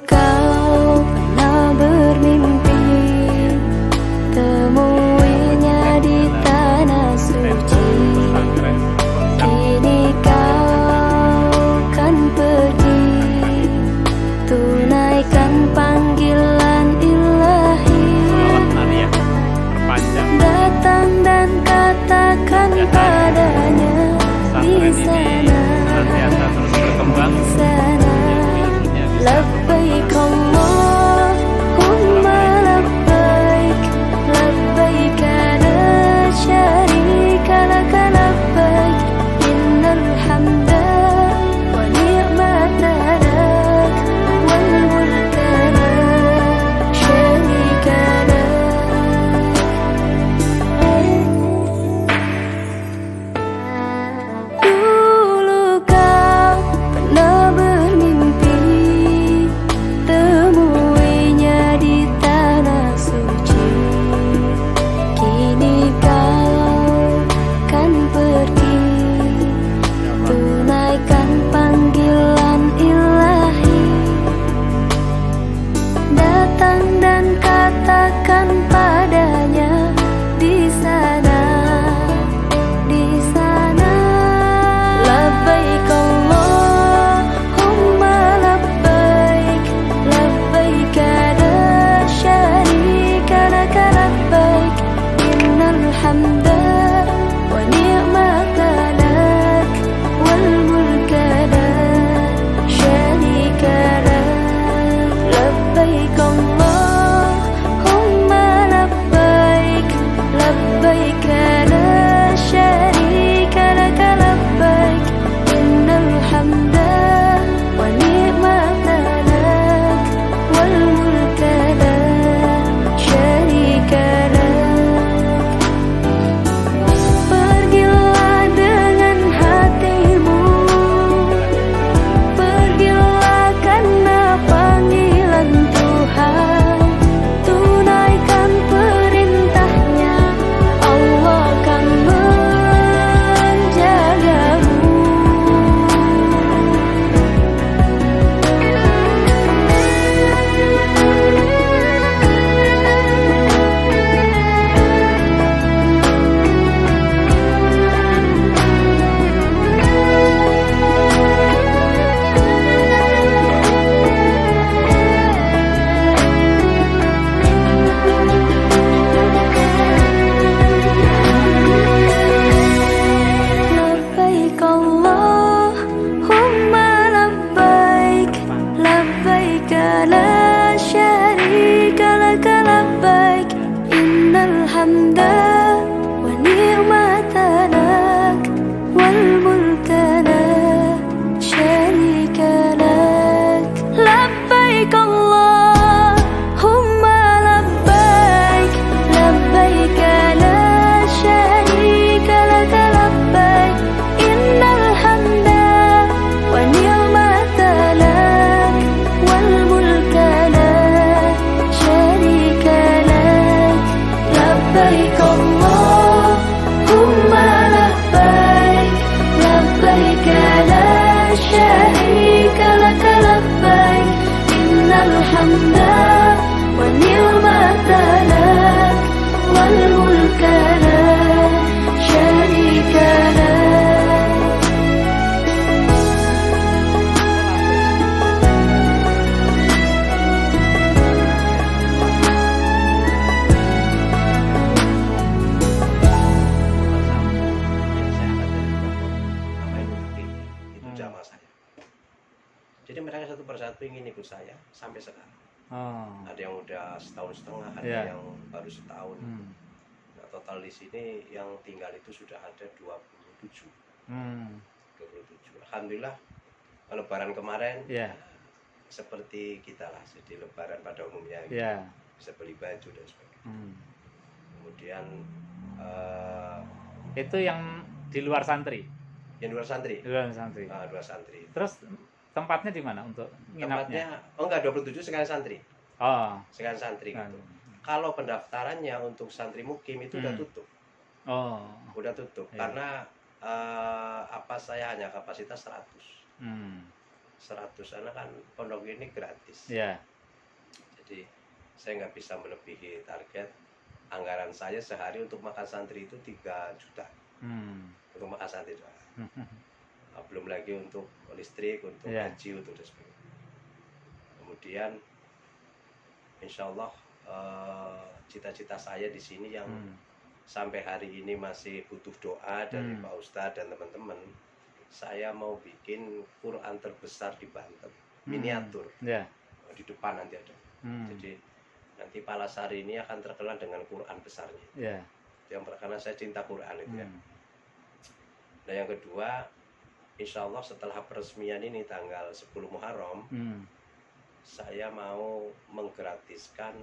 kau pernah bermimpi temuinya di tanah suci. Kini kau kan pergi, tunaikan panggilan ilahi. Datang dan katakan padanya di sana, di sana. Labbaik Allahumma labbaik, labbaik la syarika laka labbaik, innal hamda wa ni'mata lak wal mulka la syarika lak. Dulu kau pernah bermimpi temuinya di tanah suci. Kini kau kan pergi, tunaikan panggilan ilahi. Datang dan katakan padanya di sana, di sana. Labbaik Allahumma labbaik, labbaik la syarika laka labbaik, innal hamda wa ni'mata lak wal mulka la syarika lak. Labbaik Allahumma labbaik, labbaik la syarika laka labbaik, innal hamda wa ni'mata lak wal mulka la syarika lak. Pergilah dengan hatimu, pergilah karena panggilan Tuhan. Tunaikan perintahnya, Allah akan menjagamu. Labbaik Allahumma labbaik, labbaik la syarika laka labbaik, innal hamda wa ni'mata lak wal mulka la syarika lak. Labbaik Allahumma labbaik, labbaik la syarika laka labbaik, innal hamda wa ni'mata lak wal mulka la syarika lak. Labbaik Allahumma labbaik, labbaik la syarika laka labbaik, innal hamda wa ni'mata lak wal mulka la syarika lak. Itu jamaah saya. Jadi mereka satu persatu ingin ikut saya sampai sekarang. Ada yang udah setahun setengah, ada yang baru setahun. Nah, total di sini yang tinggal itu sudah ada 27. 27. Alhamdulillah, Lebaran kemarin seperti kita lah, jadi Lebaran pada umumnya gitu. Bisa beli baju dan sebagainya. Kemudian Itu yang di luar santri. yang luar santri. Luar santri. Luar santri. Terus tempatnya di mana untuk nginapnya? Tempatnya, oh enggak, 27 sekalian santri. Oh. Sekalian santri gitu. Kalau pendaftarannya untuk santri mukim itu udah tutup. Oh. Udah tutup Iya. karena saya hanya kapasitas 100. 100 anak kan pondok ini gratis. Ya. Jadi saya nggak bisa melebihi target. Anggaran saya sehari untuk makan santri itu 3 juta untuk makan santri doang. Belum lagi untuk listrik, untuk gaji, untuk dan sebagainya. Kemudian insya Allah cita-cita saya di sini yang sampai hari ini masih butuh doa dari Pak Ustadz dan teman-teman. Saya mau bikin Quran terbesar di Banten, miniatur. Di depan nanti ada. Jadi nanti Palasari ini akan terkenal dengan Quran besarnya. Yang karena saya cinta Quran itu ya. Nah yang kedua, insya Allah setelah peresmian ini tanggal 10 Muharram, saya mau menggratiskan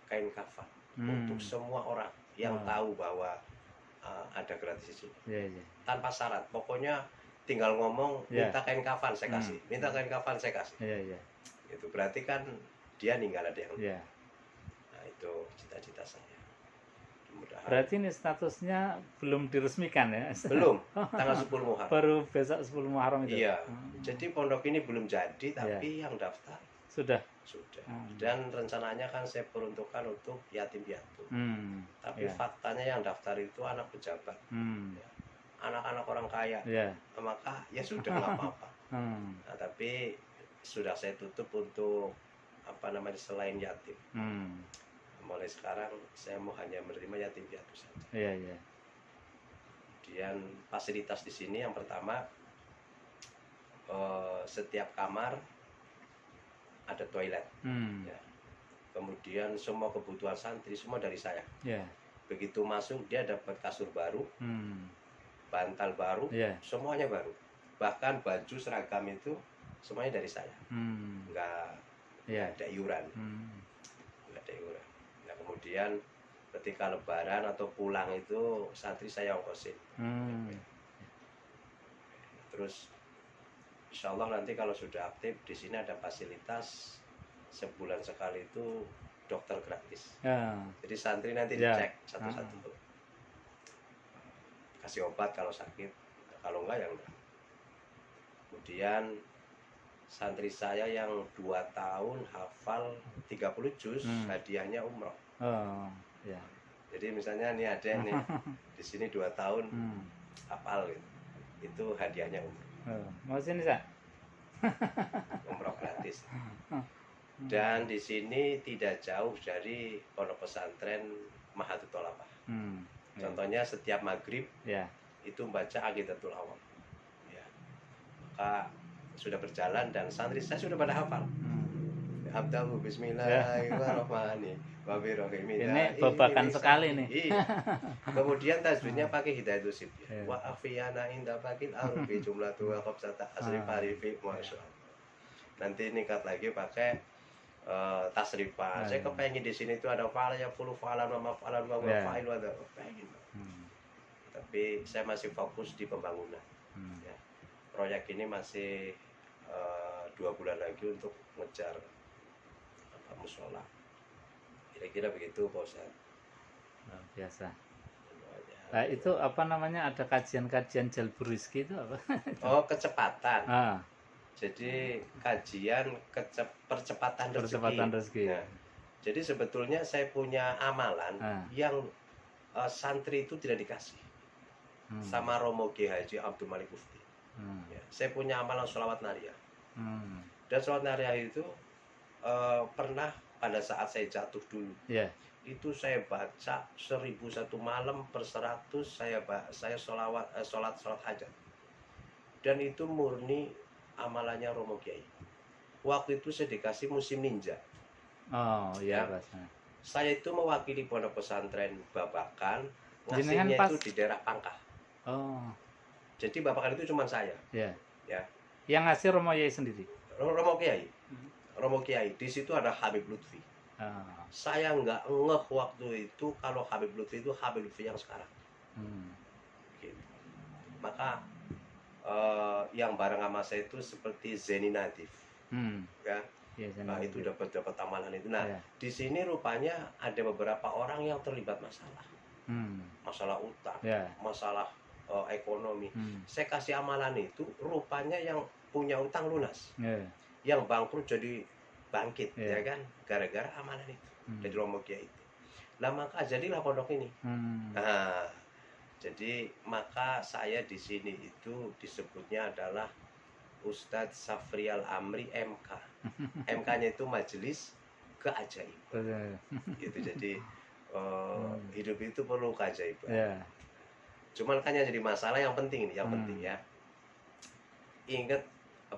kain kafan untuk semua orang yang tahu bahwa ada gratis di sini. Tanpa syarat, pokoknya tinggal ngomong minta kain kafan saya kasih, minta kain kafan saya kasih. Itu berarti kan dia ninggal ada yang. Nah itu cita-cita saya. Mudah-mudahan. Berarti ini statusnya belum diresmikan ya? Belum, tanggal 10 Muharram. Baru besok 10 Muharram itu? Iya, jadi pondok ini belum jadi, tapi yang daftar sudah. Dan rencananya kan saya peruntukkan untuk yatim piatu. Tapi faktanya yang daftar itu anak pejabat, anak-anak orang kaya. Maka ya sudah nggak apa-apa. Nah, tapi sudah saya tutup untuk selain yatim. Mulai sekarang saya mau hanya menerima yatim piatu saja. Kemudian fasilitas di sini yang pertama, setiap kamar ada toilet. Kemudian semua kebutuhan santri semua dari saya. Begitu masuk dia dapat kasur baru, bantal baru, semuanya baru. Bahkan baju seragam itu semuanya dari saya. Enggak ada iuran. Nah, kemudian ketika lebaran atau pulang itu santri saya ongkosin. Terus insya Allah nanti kalau sudah aktif di sini ada fasilitas sebulan sekali itu dokter gratis. Jadi santri nanti dicek satu-satu, kasih obat kalau sakit, kalau enggak ya enggak. Kemudian santri saya yang 2 tahun hafal 30 juz, hadiahnya umroh. Jadi misalnya nih ada nih di sini 2 tahun hafal gitu, itu hadiahnya umroh. Mau sini Sa? Umroh gratis. Dan di sini tidak jauh dari pondok pesantren Mahathir Tolabah. Contohnya setiap maghrib itu membaca Aqidatul Awam. Maka sudah berjalan dan santri saya sudah pada hafal. Abdahu bismillahirrahmanirrahim. Ini babakan sekali nih. Kemudian tajwidnya pakai hidayatul sibya. Wa afiyana inda bakil arfi jumlatu wa qabsata asri farifi masyaallah. Nanti ningkat lagi pakai tasrifah. Saya kepengen di sini itu ada fa'ala ya fulu fa'alan wa maf'alan wa fa'il wa pengen. Tapi saya masih fokus di pembangunan. Proyek ini masih 2 bulan lagi untuk ngejar musola. Kira-kira begitu Pak Ustadz. Biasa. Nah, itu apa namanya, ada kajian-kajian jalbur rizki itu apa? Oh, kecepatan. Jadi kajian percepatan rezeki. Nah, jadi sebetulnya saya punya amalan yang santri itu tidak dikasih sama Romo Kiai Haji Abdul Malik Mufti. Saya punya amalan sholawat nariyah. Dan sholawat nariyah itu pernah pada saat saya jatuh dulu, itu saya baca 1001 malam per 100 saya sholat hajat. Dan itu murni amalannya Romo Kiai. Waktu itu saya dikasih musim ninja. Saya itu mewakili pondok pesantren Babakan, ngasihnya itu di daerah Pangkah. Jadi Babakan itu cuma saya. Yang ngasih Romo Kiai sendiri. Romo Kiai. Romo Kiai. Di situ ada Habib Lutfi. Saya nggak ngeh waktu itu kalau Habib Lutfi itu Habib Lutfi yang sekarang. Gitu. Maka yang bareng sama saya itu seperti Zeni Nadif. Nah, itu dapat amalan itu. Nah, di sini rupanya ada beberapa orang yang terlibat masalah. Masalah utang, masalah ekonomi. Saya kasih amalan itu, rupanya yang punya utang lunas, yang bangkrut jadi bangkit, ya kan, gara-gara amalan itu dari Romo Kiai itu. Lah maka jadilah pondok ini. Nah, jadi maka saya di sini itu disebutnya adalah Ustadz Safrial Amri MK. MK-nya itu Majelis Keajaiban. Gitu. Jadi hidup itu perlu keajaiban. Cuman kan yang jadi masalah yang penting nih, yang penting ya. Ingat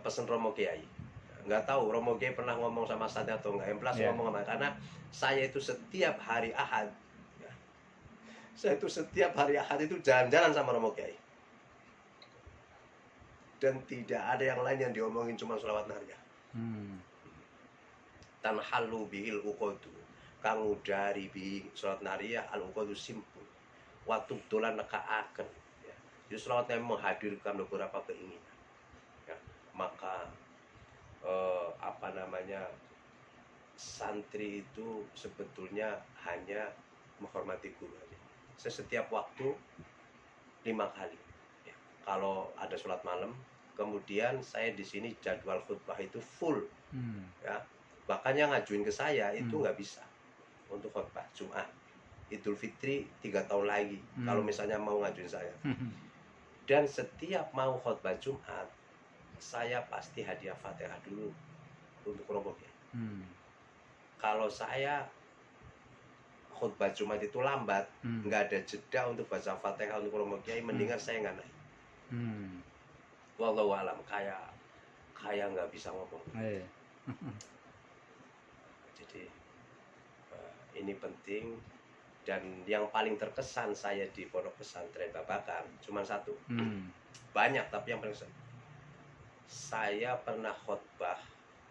pesan Romo Kiai. Nggak tahu Romo Kiai pernah ngomong sama saya atau enggak. Yang plus ngomong sama, karena saya itu setiap hari Ahad, ya, saya itu setiap hari Ahad itu jalan-jalan sama Romo Kiai. Dan tidak ada yang lain yang diomongin, cuma sholawat nariyah. Tanhalu bihil uqodu, kang udari bihi sholawat nariyah al uqodu simpul. Waktu dolan nekaaken, ya. Jadi sholawatnya menghadirkan beberapa keinginan, ya. Maka santri itu sebetulnya hanya menghormati guru aja. Setiap waktu 5 kali, ya. Kalau ada sholat malam, kemudian saya di sini jadwal khutbah itu full, ya. Bahkan yang ngajuin ke saya itu nggak bisa untuk khutbah Jumat. Idul Fitri 3 tahun lagi kalau misalnya mau ngajuin saya. Dan setiap mau khutbah Jumat, saya pasti hadiah Fatihah dulu untuk Romo Kiai. Kalau saya khutbah Jumat itu lambat, nggak ada jeda untuk baca Fatihah untuk Romo Kiai, mendingan saya nggak naik. Wallahu alam, kayak nggak bisa ngomong. Jadi ini penting. Dan yang paling terkesan saya di Pondok Pesantren Babakan cuma satu. Banyak, tapi yang paling saya pernah khutbah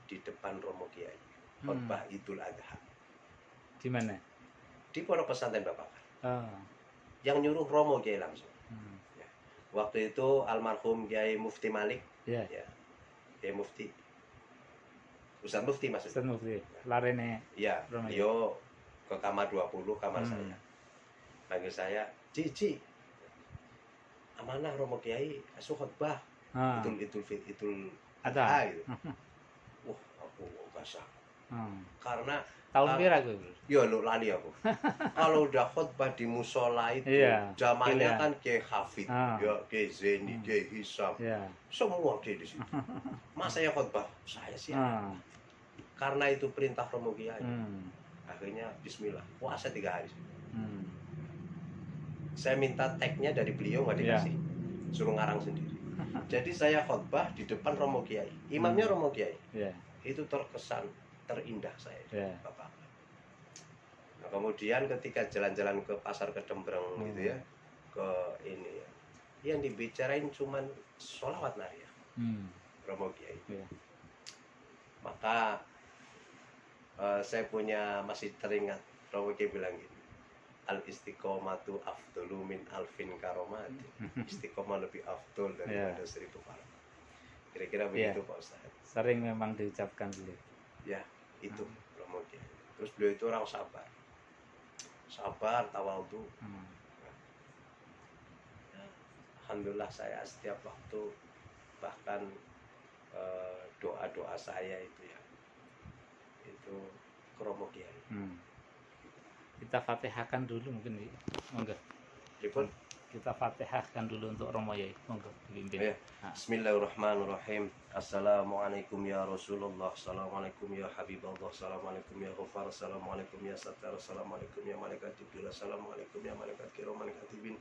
di depan Romo Kiai. Khutbah Idul Adha. Di mana? Di Pondok Pesantren Babakan. Yang nyuruh Romo Kiai langsung. Ya. Waktu itu almarhum Kiai Mufti Malik. Ya. Kiai Mufti. Ustaz Mufti maksudnya. Ustaz Mufti. Larene. Iya, beliau ke kamar 20, kamar saya. Panggil saya, Cici, amanah Romo Kiai asuh khutbah. Idul Adha gitu. Wah, aku enggak sah. Karena tahun pira gue? Ya lo lali aku. Kalau udah khutbah di musola itu, zamannya kan Kiai Hafid, ya Kiai Zeni, Kiai Hisam. Semua Kiai di situ. Mas saya khutbah, saya siap. Karena itu perintah Romo Kiai. Akhirnya bismillah, puasa 3 hari. Saya minta tag-nya dari beliau, nggak dikasih, suruh ngarang sendiri. Jadi saya khutbah di depan Romo Kiai, imamnya Romo Kiai. Itu terkesan terindah saya, Bapak. Nah, kemudian ketika jalan-jalan ke pasar Kedembreng gitu ya, ke ini ya, yang dibicarain cuman sholawat nariyah Romo Kiai. Maka saya masih teringat Romo Kiai bilang gini, al istiqomatu afdalu min alfin karomatin. Istiqomah lebih afdol daripada 1000 karomat. Kira-kira begitu Pak Ustaz. Sering memang diucapkan beliau. Ya, itu Romo Kiai. Terus beliau itu orang sabar, tawadhu. Alhamdulillah saya setiap waktu, bahkan doa-doa saya itu ya, itu ke Romo Kiai. Kita fatihahkan dulu mungkin, monggo. Kita fatihahkan dulu untuk Romo Kiai, monggo dipimpin. Bismillahirrahmanirrahim. Assalamualaikum ya Rasulullah, assalamualaikum ya Habibullah, assalamualaikum ya Ghafar, assalamualaikum ya Sattar, assalamualaikum ya Malaikat Jibril, assalamualaikum ya Malaikat Kiraman Katibin,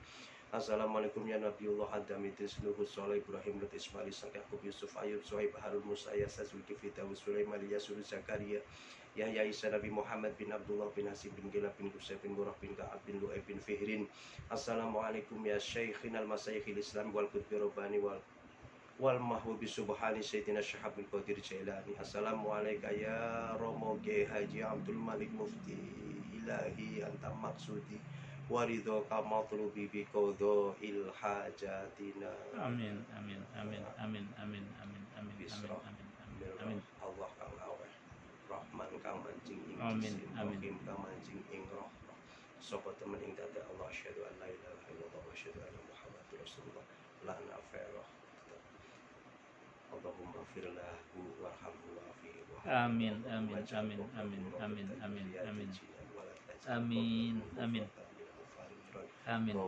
assalamualaikum ya Nabiullah Adamitis Nuhus Soleh Ibrahim Lut Ismail Ishaq Yakub Yusuf Ayub Suhaib Harun Musa Yasa Zulkifli Dawud Sulaiman Yasur Zakaria Yahya Isa Nabi Muhammad bin Abdullah bin Hasib bin Gila bin Qusay bin Murah bin Ka'ab bin Lu'ay bin Fihrin. Assalamualaikum ya Syaikhina al-Masayikhil Islam wal Qutbi Rabbani wal Mahbubi Subhani Sayyidina Syahabil Qadir Jailani. Assalamualaikum ya Romo Kiai Haji Abdul Malik Mufti Ilahi anta maksudi waridho kamatlubi bi qadha il hajatina. Amin amin amin amin amin amin amin amin. Allah kang aweh Rahman kang mancing ing Rahim kang mancing ing roh. sapa temen ing dadi Allah asyhadu an la ilaha illallah wa asyhadu anna muhammadar rasulullah la nafa'ah. Allahumma fir lahu warhamhu wa'afihi Amin, amin, amin, amin, amin, amin, amin. Amin, amin. Amin.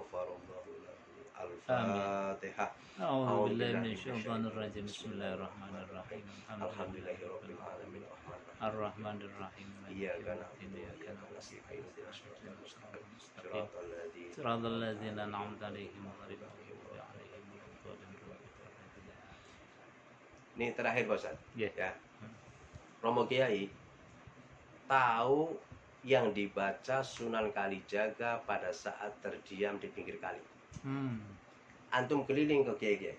Al-Fatihah. A'udzu billahi minasyaitonir rajim. Bismillahirrahmanirrahim. Alhamdulillahirabbil alamin. Ar-Rahmanir Rahim. Iyyaka na'budu wa iyyaka nasta'in. Ihdinas siratal mustaqim. Siratal ladzina an'amta 'alaihim ghairil maghdubi 'alaihim waladdallin. Ini terakhir Pak Ustaz. Yeah. Ya. Romo Kiai tahu yang dibaca Sunan Kalijaga pada saat terdiam di pinggir kali. Antum keliling ke kiai-kiai.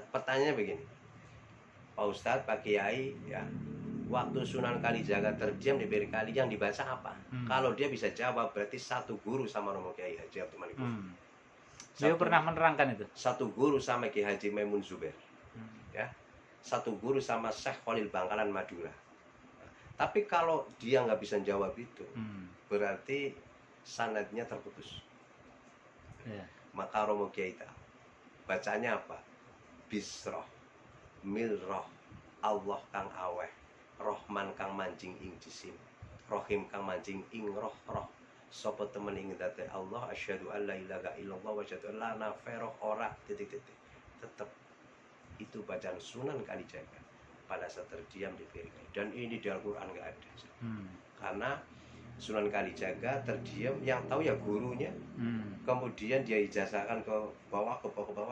Pertanyaannya begini, Pak Ustadz, Pak Kiai, ya, waktu Sunan Kalijaga terdiam di pinggir kali yang dibaca apa? Kalau dia bisa jawab, berarti satu guru sama Romo Kiai Haji Abdul Malik. Dia pernah menerangkan itu. Satu guru sama Kiai Haji Maimun Zubair, ya, satu guru sama Syekh Khalil Bangkalan Madura. Tapi kalau dia nggak bisa jawab itu, berarti sanadnya terputus. Yeah. Maka Romo Kiai bacanya apa? Bisroh, Milroh, Allah kang aweh, Rohman kang mancing ing jisim, Rohim kang mancing ing roh. Sopo temen ing date Allah asyhadu an la ilaha illallah wa asyhadu an la naferoh ora titik-titik. Tetap itu bacaan Sunan Kalijaga pada saat terdiam di pinggir. Dan ini di Al-Quran nggak ada. Karena Sunan Kalijaga terdiam, yang tahu ya gurunya. Kemudian dia ijazahkan ke bawah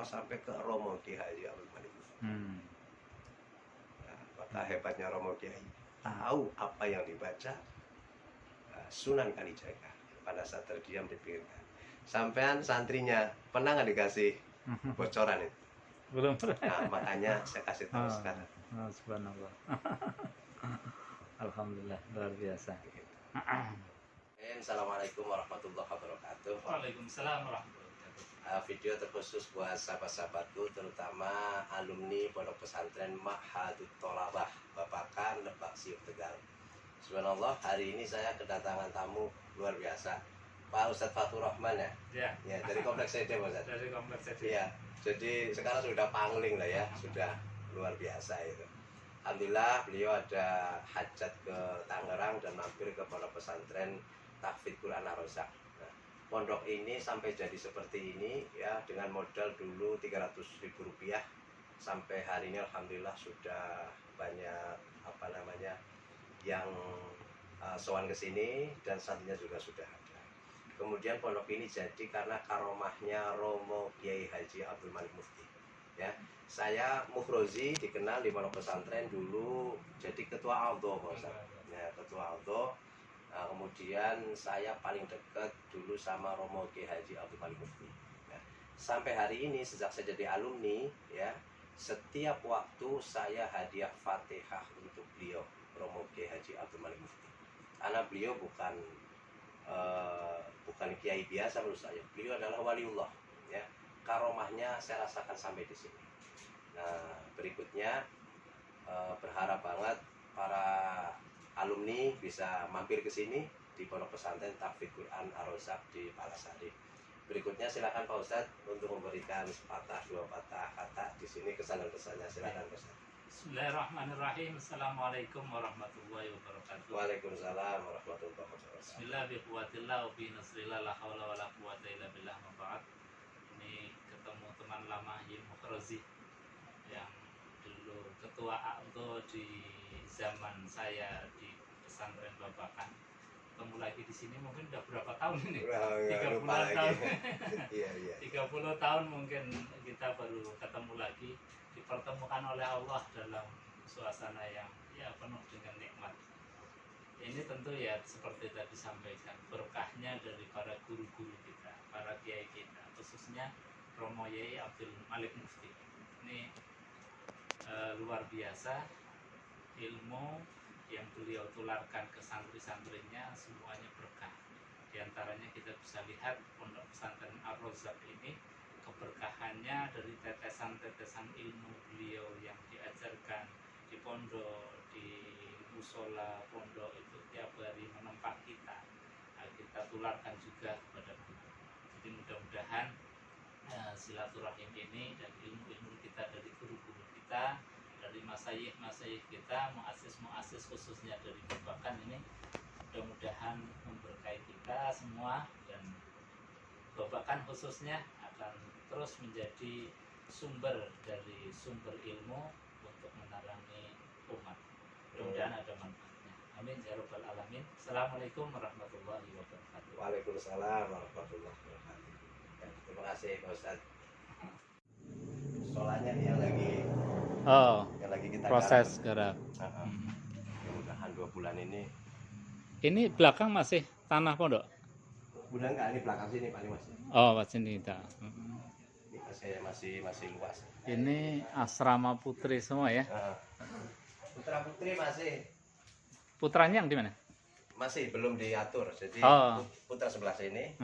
sampai ke Romo Kiai Haji Abdul Malik. Nah, maka hebatnya Romo Kiai tahu apa yang dibaca Sunan Kalijaga pada saat terdiam di pinggir. Sampean santrinya pernah nggak dikasih bocoran itu? Belum. Nah, makanya saya kasih tahu sekarang. Subhanallah. Alhamdulillah, luar biasa. Assalamualaikum warahmatullahi wabarakatuh. Waalaikumsalam warahmatullahi wabarakatuh. Video terkhusus buat sahabat-sahabatku, terutama alumni Pondok Pesantren Ma'hadut Tholabah Babakan Lebak Siuk Tegal. Subhanallah, hari ini saya kedatangan tamu luar biasa, Pak Ustadz Fatur Rahman, ya. Ya, dari Kompleks CD, Pak Ustadz. Dari Kompleks CD. Iya, jadi sekarang sudah pangling lah ya, sudah luar biasa itu. Alhamdulillah beliau ada hajat ke Tangerang dan mampir ke Pondok Pesantren Tahfidz Quran Ar-Rozak. Nah, pondok ini sampai jadi seperti ini ya, dengan modal dulu Rp300.000 sampai hari ini alhamdulillah sudah banyak yang sowan ke sini dan satunya juga sudah ada. Kemudian pondok ini jadi karena karomahnya Romo Kiai Haji Abdul Malik Mufti. Ya, saya Mufrozi dikenal di Pondok Pesantren dulu jadi ketua Aldo, ya, ketua Aldo. Nah, kemudian saya paling dekat dulu sama Romo Kiai Haji Abdul Malik Mufti. Nah, sampai hari ini sejak saya jadi alumni, ya, setiap waktu saya hadiah Fatihah untuk beliau, Romo Kiai Haji Abdul Malik Mufti. Karena beliau bukan kiai biasa menurut saya. Beliau adalah waliullah, ya. Karomahnya saya rasakan sampai di sini. Nah, berikutnya berharap banget para alumni bisa mampir ke sini di Pondok Pesantren Tahfidz Quran Ar-Rozak di Palasari. Berikutnya silakan Pak Ustadz untuk memberikan sepatah dua patah kata di sini, kesan-kesannya. Silakan Pak Ustadz. Bismillahirrahmanirrahim. Assalamualaikum warahmatullahi wabarakatuh. Waalaikumsalam warahmatullahi wabarakatuh. Bismillah bi quwwatillah wa bi nasrillah la haula wala quwwata illa billah. Maba'ad. Ini ketemu teman lama Yil Mufrozi yang dulu ketua ALDO di zaman saya di pesantren Babakan. Ketemu lagi di sini mungkin udah berapa tahun ini? 30 tahun. Iya. 30 tahun mungkin kita baru ketemu lagi, dipertemukan oleh Allah dalam suasana yang ya penuh dengan nikmat. Ini tentu ya seperti tadi sampaikan, berkahnya dari para guru-guru kita, para kiai kita, khususnya Romo Yai Abdul Malik Mufti. Ini luar biasa ilmu yang beliau tularkan ke santri-santrinya, semuanya berkah. Di antaranya kita bisa lihat Pondok Pesantren Ar-Rozak ini, keberkahannya dari tetesan-tetesan ilmu beliau yang diajarkan di pondok, di musola pondok itu tiap hari menempa kita. Nah, kita kita tularkan juga kepada guru. Jadi mudah-mudahan silaturahim ini dan ilmu-ilmu kita dari guru-guru kita, dari masyayikh kita, muassis khususnya dari Babakan ini, mudah-mudahan memberkahi kita semua, dan Babakan khususnya akan terus menjadi sumber dari sumber ilmu untuk menerangi umat. Mudah-mudahan ada manfaatnya. Amin ya rabbal alamin. Assalamualaikum warahmatullahi wabarakatuh. Waalaikumsalam warahmatullahi wabarakatuh. Ya, terima kasih Pak Ustadz. Soalnya yang lagi kita proses garap. Mudah-mudahan 2 bulan ini. Ini belakang masih tanah pondok? Bulan enggak, ini belakang sini Pak Mas. Oh, pas ini kita. Ini masih luas. Ini asrama putri semua ya? Putra putri masih. Putranya yang di mana? Masih belum diatur. Jadi putra sebelah sini,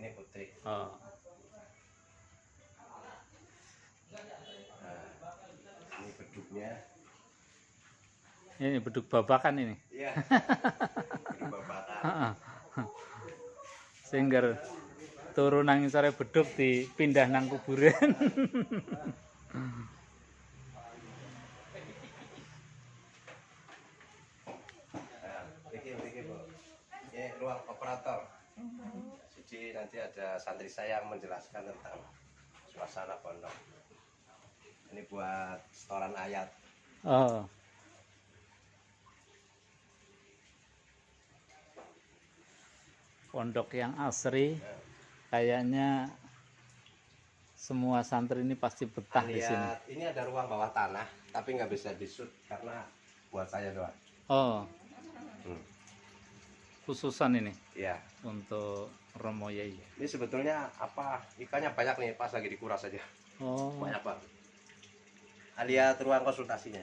ini putri. Oh. Nah, ini beduknya. Ini beduk Babakan ini. Iya. Beduk Babakan. Sehingga turun nang sore beduk dipindah nang kuburan. Ini Bu. Ini ruang operator. Jadi nanti ada santri saya yang menjelaskan tentang suasana pondok. Ini buat setoran ayat. Oh. Pondok yang asri, kayaknya semua santri ini pasti betah di sini. Ini ada ruang bawah tanah, tapi nggak bisa disut karena buat saya doang. Oh, khususan ini Iya. untuk Romo Yai. Ini sebetulnya apa? Ikannya banyak nih, pas lagi dikuras aja. Oh, Banyak banget. Lihat ruang konsultasinya.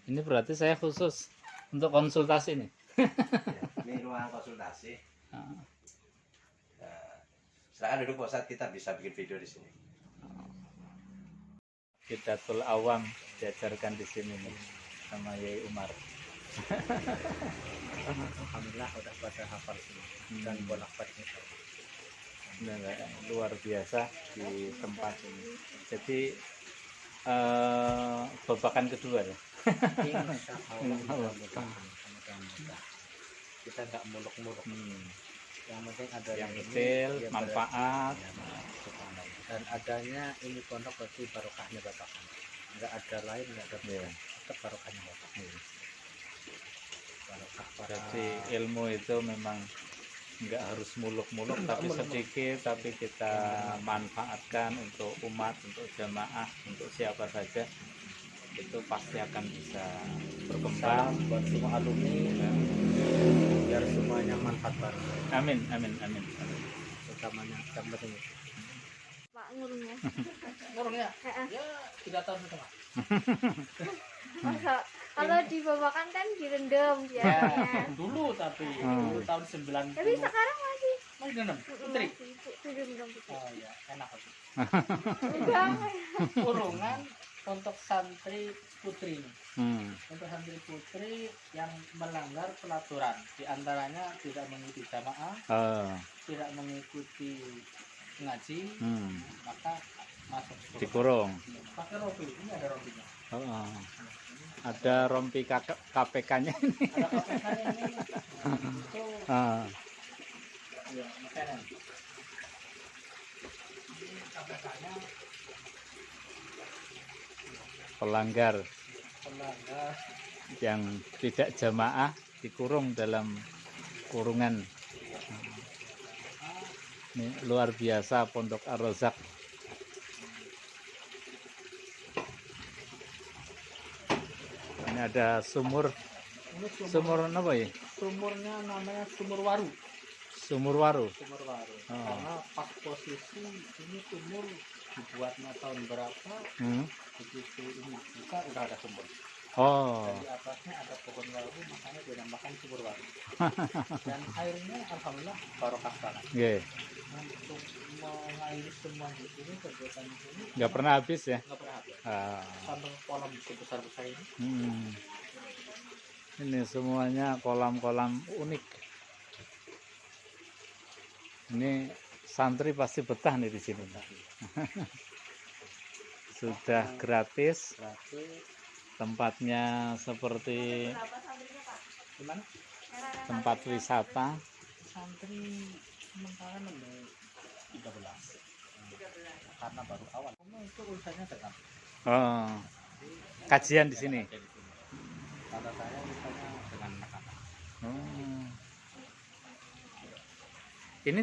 ini berarti saya khusus untuk konsultasi nih. Ya, ini ruang konsultasi. Nah, silakan duduk Pak Ustadz, kita bisa bikin video di sini. Hidayatul Awam diajarkan di sini nih sama Yai Umar. Alhamdulillah udah pada hafal semua dan bolak-balik. Luar biasa di tempat ini. Jadi Babakan kedua ya. Insya Allah kita nggak muluk-muluk. Yang penting ada Yang ini, detail, dia manfaat. dan adanya ini pondok berarti barokahnya Babakan. Nggak ada lain, nggak ada tetap barokahnya Babakan. Barokah para. Jadi ilmu itu memang nggak harus muluk-muluk, tapi sedikit, tapi kita manfaatkan untuk umat, untuk jamaah, untuk siapa saja, itu pasti akan bisa berkembang. Salam buat semua alumni, biar semuanya manfaat bareng. Amin, amin, amin. Utamanya yang penting itu. Pak ngurungnya. Ngurungnya ya 3 tahun setengah. Masa kalau di Babakan kan direndam biasanya. Dulu tapi dulu tahun 90. Tapi sekarang masih Masih dendam. Putri. direndam gitu. Oh iya, enak aku. Enggak. Kurungan untuk santri putri ini. Untuk santri putri yang melanggar pelaturan, di antaranya tidak mengikuti jamaah, tidak mengikuti ngaji, maka masuk Dikurung. pakai rompi. Ini ada rompinya. Ada rompi KPK-nya ini. Ada KPK-nya ini. Itu ya, makanan. Ini KPK-nya Pelanggar pelanggar yang tidak jamaah dikurung dalam kurungan. Ini luar biasa Pondok Ar-Razak. Ini ada sumur. ini Sumur apa ya? sumurnya namanya sumur waru. Sumur waru. Sumur waru. Karena pas posisi ini sumur dibuatnya tahun berapa, begitu ini buka udah ada sumur. Oh, Dan di atasnya ada pohon waru, makanya dinamakan sumur waru. Dan airnya alhamdulillah barokah banget. nggih. Untuk mengairi semua di sini, kegiatan di sini Nggak pernah habis ya? nggak pernah habis. Ah. Sampai kolam sebesar-besar ini. Ini semuanya kolam-kolam unik. Ini santri pasti betah nih di sini. Sudah gratis, tempatnya seperti Berapa santrinya Pak? Gimana? tempat wisata. Santri sementara nambah 13. Karena baru awal. Itu urusannya dengan Oh, kajian di sini. kata saya misalnya dengan anak-anak. Oh. Ini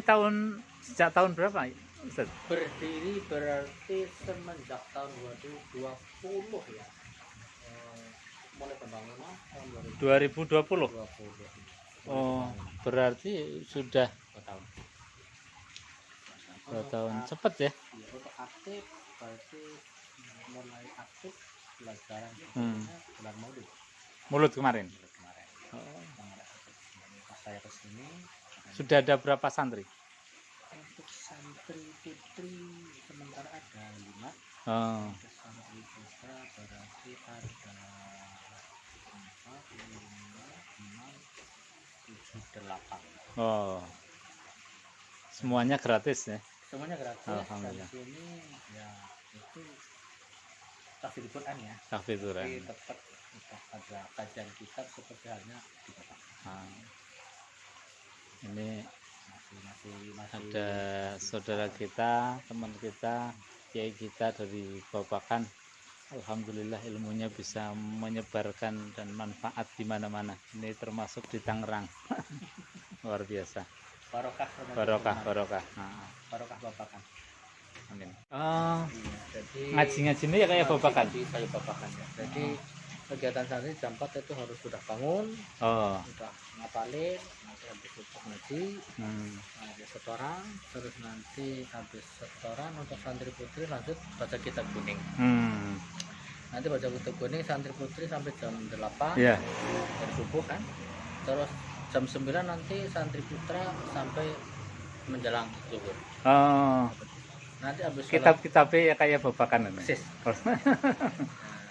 sejak tahun berapa, Ustaz? Berdiri berarti semenjak tahun 2020 ya. Mulai pembangunan tahun 2020. 2020. Oh, berarti sudah 2 tahun. 2 tahun. Cepet ya? Ya, untuk aktif berarti mulai aktif pelajaran Hmm. bulan Maulid Mulut kemarin. kemarin. Oh. Pas saya kesini Sudah ada berapa santri? untuk santri putri sementara ada 5. Oh. Untuk santri putra berarti ada 4, 5, 6, 7, 8. Oh. Semuanya gratis ya? Semuanya gratis. Alhamdulillah. Dan sini ya itu tahfidz Quran ya. Tahfidz Quran. Tapi tetap ada kajian kitab seperti halnya di kota. Nah, ini Masih ada saudara kita, teman kita, kiai kita dari Babakan. Alhamdulillah ilmunya bisa menyebarkan dan manfaat di mana-mana. Ini termasuk di Tangerang. Luar biasa. barokah Barokah. Nah, barokah Babakan. amin. Oh, Iya, jadi ngaji-ngaji ini ya kayak Babakan. Kayak Babakan ya. Jadi kegiatan santri jam 4 itu harus sudah bangun, Oh. sudah ngapalin, nanti habis itu ngaji, Hmm. ada setoran, terus nanti habis setoran untuk santri putri lanjut baca kitab kuning. Hmm. Nanti baca kitab kuning santri putri sampai jam 8 Ya. dari subuh kan. Terus jam 9 nanti santri putra sampai menjelang zuhur. Oh. Nanti habis sholat Kitab-kitabnya ya kayak Babakan ini. persis.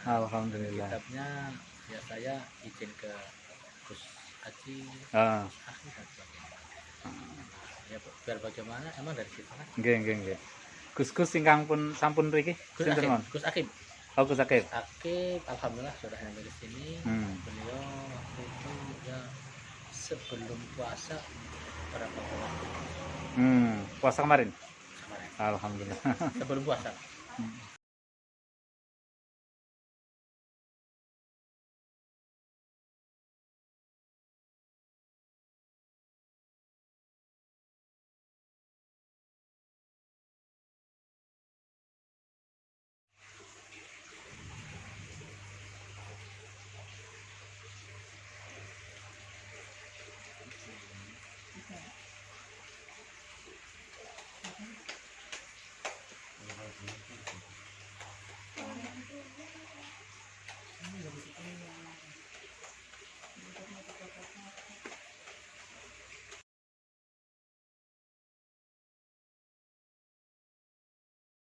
Alhamdulillah. Kitabnya ya saya izin ke Gus Haji Ah, Ahli dan sebagainya. Ya biar bagaimana emang dari situ kan. nggih. Gus-gus ingkang pun sampun mriki. Gus Sinten Akib, mon? Gus Akib. Oh, Gus Akib. Akib alhamdulillah sudah sampai di sini. Hmm. Beliau waktu itu ya sebelum puasa berapa bulan Puasa kemarin. kemarin. Alhamdulillah. Sebelum puasa.